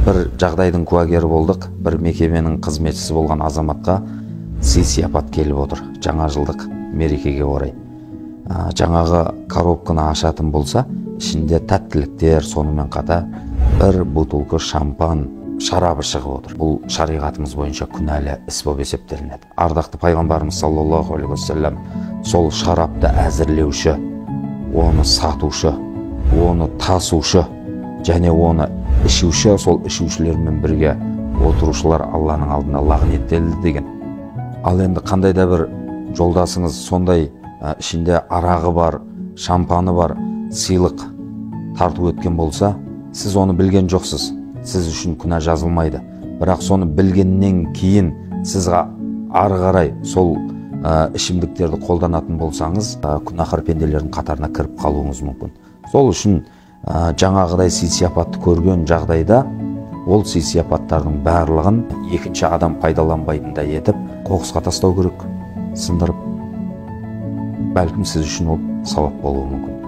Бір жағдайдың куәгері болдық. Бір мекеменің қызметшісі болған азаматқа сый-сияпат келіп отыр. Жаңа жылдық мерекеге орай. Жаңағы коробканы ашатын болса, ішінде тәттіліктер, сонымен қатар бір бутылка шампан шарабы шығып отыр. Бұл шариғатымыз бойынша күнәлі іс болып есептелінеді. Ардақты пайғамбарымыз саллаллаху алейхи уассалам сол шарапты әзірлеуші, оны сатушы, оны тасушы және оны ішуші, сол ішушілермен бірге отырушылар Алланың алдында лағнеттелді деген. Ал енді қандай да бір жолдасыңыз сондай ішінде арағы бар, шампаны бар, сыйлық тарту еткен болса, сіз оны білген жоқсыз. Сіз үшін күнә жазылмайды. Бірақ соны білгеннен кейін сіз ары қарай сол ішімдіктерді қолданатын болсаңыз, күнәһар пенделердің қатарына кіріп қалуыңыз мүмкін. Сол үшін жаңағыдай сый-сияпатты көрген жағдайда ол сый-сияпаттардың барлығын екінші адам пайдаланбайтындай етіп қоқысқа тастау керек, сындырып. Бәлкім сіз үшін ол сауап болуы мүмкін.